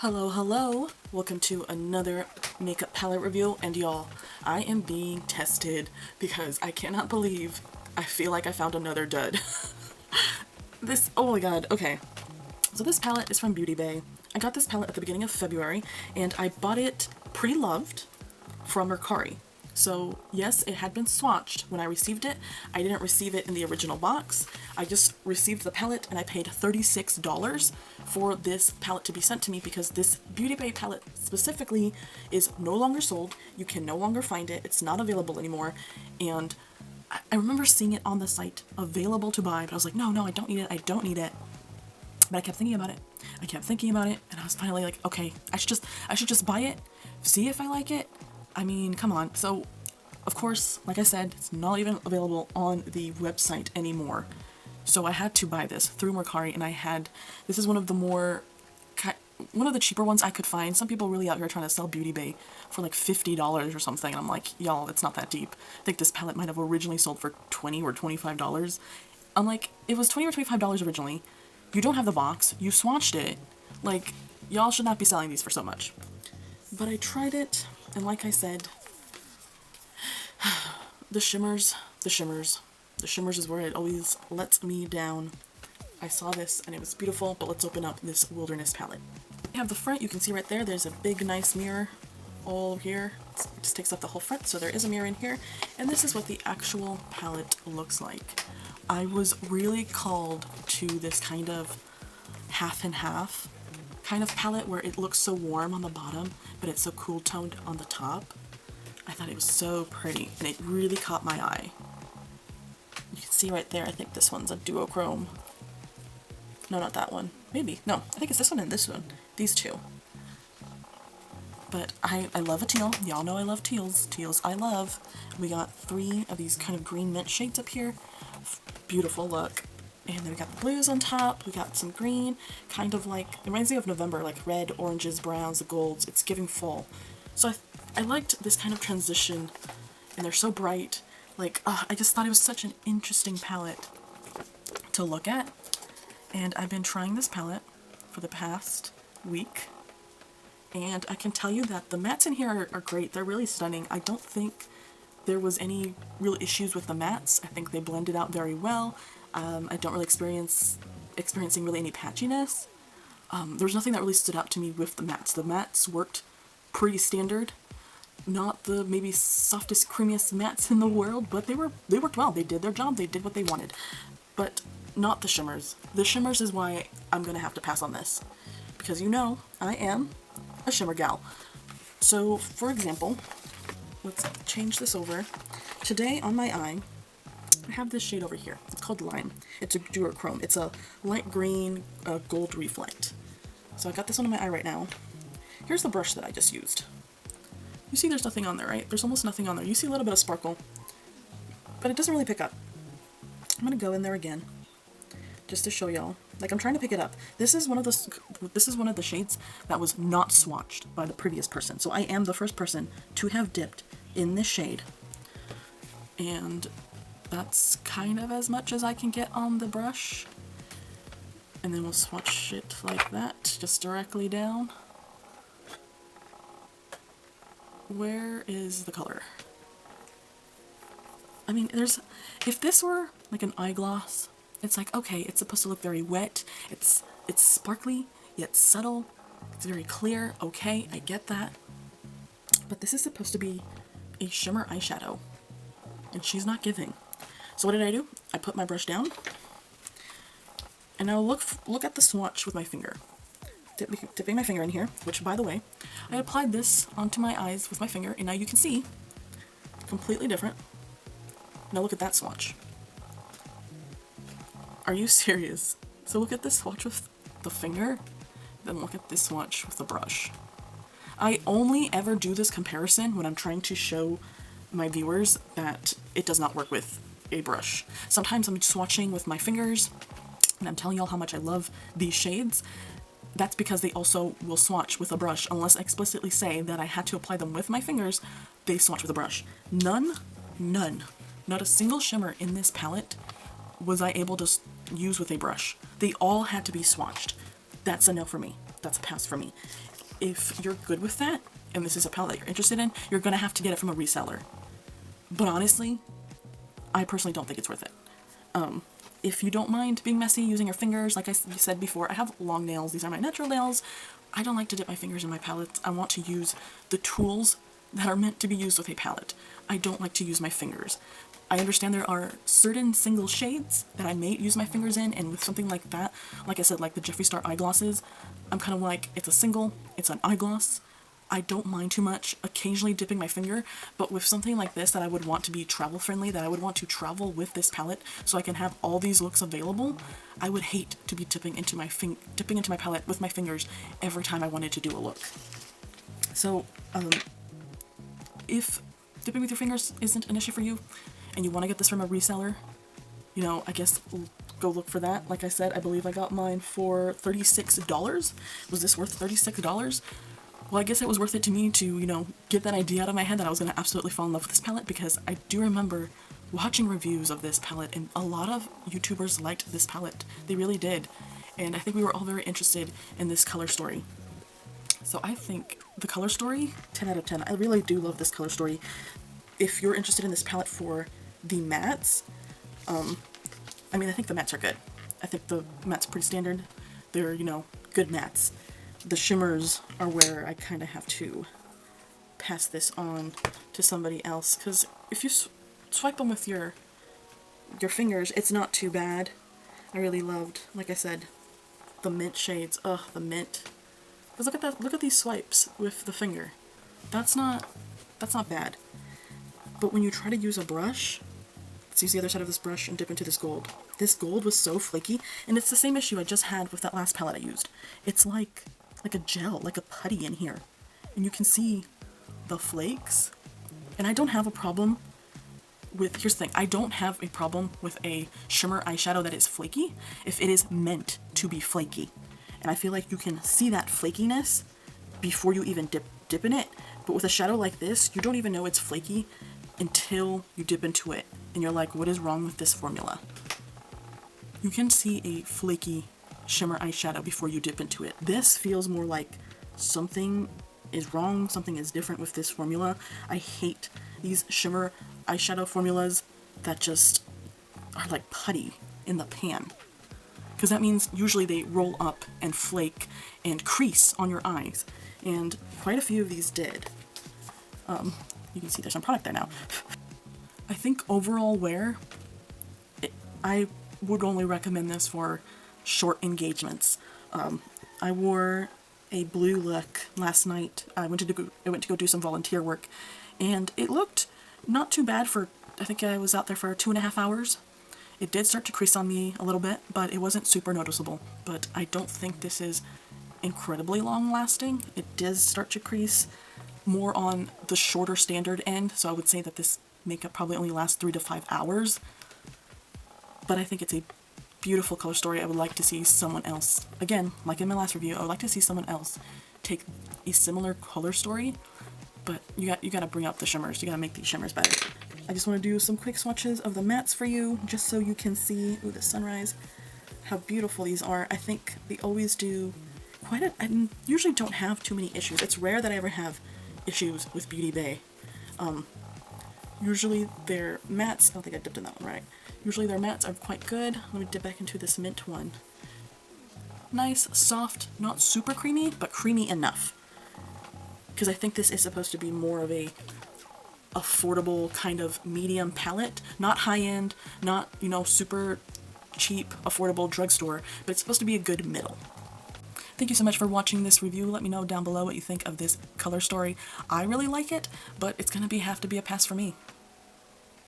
Hello, hello! Welcome to another makeup palette review, and y'all, I am being tested because I cannot believe I feel like I found another dud. Oh my god, okay. So this palette is from Beauty Bay. I got this palette at the beginning of February, and I bought it pre-loved from Mercari. So yes, it had been swatched when I received it. I didn't receive it in the original box. I just received the palette and I paid $36 for this palette to be sent to me because this Beauty Bay palette specifically is no longer sold. You can no longer find it. It's not available anymore. And I remember seeing it on the site available to buy, but I was like, no, I don't need it. I don't need it. But I kept thinking about it. And I was finally like, okay, I should just buy it, see if I like it. I mean, come on. So, of course, like I said, it's not even available on the website anymore. So I had to buy this through Mercari, and this is one of the cheaper ones I could find. Some people really out here trying to sell Beauty Bay for like $50 or something, and I'm like, y'all, it's not that deep. I think this palette might have originally sold for $20 or $25. I'm like, it was $20 or $25 originally. You don't have the box. You swatched it. Like, y'all should not be selling these for so much. But I tried it, and like I said, the shimmers is where it always lets me down. I saw this and it was beautiful, but let's open up this Wilderness palette. You have the front, you can see right there, there's a big nice mirror all here. It just takes up the whole front, so there is a mirror in here. And this is what the actual palette looks like. I was really called to this kind of half and half kind of palette where it looks so warm on the bottom, but it's so cool toned on the top. I thought it was so pretty, and it really caught my eye. You can see right there, I think this one's a duochrome. No, not that one. Maybe. No, I think it's this one and this one. These two. But I love a teal. Y'all know I love teals. Teals I love. We got 3 of these kind of green mint shades up here. Beautiful look. And then we got the blues on top, we got some green, kind of like, it reminds me of November, like red, oranges, browns, the golds. It's giving fall. So I liked this kind of transition, and they're so bright. Like, I just thought it was such an interesting palette to look at. And I've been trying this palette for the past week, and I can tell you that the mattes in here are great. They're really stunning. I don't think there was any real issues with the mattes. I think they blended out very well. I don't really experiencing really any patchiness. There was nothing that really stood out to me with the mattes. The mattes worked pretty standard. Not the maybe softest, creamiest mattes in the world, but they worked well. They did their job. They did what they wanted. But not the shimmers. The shimmers is why I'm gonna have to pass on this. Because you know, I am a shimmer gal. So, for example, let's change this over. Today on my eye, I have this shade over here. It's called Lime. It's a duochrome. It's a light green gold reflect. So I got this one on my eye right now. Here's the brush that I just used. You see there's nothing on there, right? There's almost nothing on there. You see a little bit of sparkle, but it doesn't really pick up. I'm gonna go in there again, just to show y'all. Like, I'm trying to pick it up. This is one of the shades that was not swatched by the previous person. So I am the first person to have dipped in this shade. And that's kind of as much as I can get on the brush. And then we'll swatch it like that, just directly down. Where is the color? I mean, if this were like an eye gloss, it's like, okay, it's supposed to look very wet. It's sparkly, yet subtle. It's very clear. Okay, I get that. But this is supposed to be a shimmer eyeshadow, and she's not giving. So what did I do? I put my brush down, and now look at the swatch with my finger. Dipping my finger in here, which, by the way, I applied this onto my eyes with my finger, and now you can see, completely different. Now look at that swatch. Are you serious? So look at this swatch with the finger, then look at this swatch with the brush. I only ever do this comparison when I'm trying to show my viewers that it does not work with a brush. Sometimes I'm swatching with my fingers, and I'm telling y'all how much I love these shades. That's because they also will swatch with a brush, unless I explicitly say that I had to apply them with my fingers, they swatch with a brush. None, not a single shimmer in this palette was I able to use with a brush. They all had to be swatched. That's a no for me. that's a pass for me. If you're good with that, and this is a palette that you're interested in, you're gonna have to get it from a reseller. But honestly, I personally don't think it's worth it. If you don't mind being messy using your fingers, like I said before, I have long nails. These are my natural nails. I don't like to dip my fingers in my palettes. I want to use the tools that are meant to be used with a palette. I don't like to use my fingers. I understand there are certain single shades that I may use my fingers in, and with something like that, like I said, like the Jeffree Star eyeglosses, I'm kind of like, it's a single, it's an eyegloss. I don't mind too much occasionally dipping my finger, but with something like this that I would want to be travel friendly, that I would want to travel with this palette so I can have all these looks available, I would hate to be dipping into my palette with my fingers every time I wanted to do a look. So, if dipping with your fingers isn't an issue for you, and you want to get this from a reseller, you know, I guess go look for that. Like I said, I believe I got mine for $36. Was this worth $36? Well, I guess it was worth it to me to, you know, get that idea out of my head that I was going to absolutely fall in love with this palette, because I do remember watching reviews of this palette, and a lot of YouTubers liked this palette. They really did. And I think we were all very interested in this color story. So I think the color story, 10 out of 10. I really do love this color story. If you're interested in this palette for the mattes, I mean, I think the mattes are good. I think the mattes are pretty standard. They're, you know, good mattes. The shimmers are where I kind of have to pass this on to somebody else, because if you swipe them with your fingers, it's not too bad. I really loved, like I said, the mint shades. Ugh, the mint. Because look at that, look at these swipes with the finger. That's not bad. But when you try to use a brush, let's use the other side of this brush and dip into this gold. This gold was so flaky, and it's the same issue I just had with that last palette I used. It's like a gel, like a putty in here. And you can see the flakes. And I don't have a problem with, here's the thing, I don't have a problem with a shimmer eyeshadow that is flaky if it is meant to be flaky. And I feel like you can see that flakiness before you even dip in it. But with a shadow like this, you don't even know it's flaky until you dip into it. And you're like, what is wrong with this formula? You can see a flaky shimmer eyeshadow before you dip into it. This feels more like something is wrong, something is different with this formula. I hate these shimmer eyeshadow formulas that just are like putty in the pan. Because that means usually they roll up and flake and crease on your eyes. And quite a few of these did. You can see there's some product there now. I think overall wear, I would only recommend this for short engagements. I wore a blue look last night. I went to go do some volunteer work, and it looked not too bad for, I think I was out there for 2.5 hours. It did start to crease on me a little bit, but it wasn't super noticeable. But I don't think this is incredibly long lasting. It does start to crease more on the shorter standard end, so I would say that this makeup probably only lasts 3 to 5 hours. But I think it's a beautiful color story. I would like to see someone else, again, like in my last review, I would like to see someone else take a similar color story, but you gotta bring up the shimmers. You gotta make these shimmers better. I just want to do some quick swatches of the mattes for you, just so you can see, ooh, the sunrise, how beautiful these are. I think they always do I usually don't have too many issues. It's rare that I ever have issues with Beauty Bay. Usually their mattes, I don't think I dipped in that one right. Usually their mattes are quite good. Let me dip back into this mint one. Nice, soft, not super creamy, but creamy enough. Because I think this is supposed to be more of a affordable kind of medium palette. Not high-end, not, you know, super cheap, affordable drugstore, but it's supposed to be a good middle. Thank you so much for watching this review. Let me know down below what you think of this color story. I really like it, but it's gonna have to be a pass for me.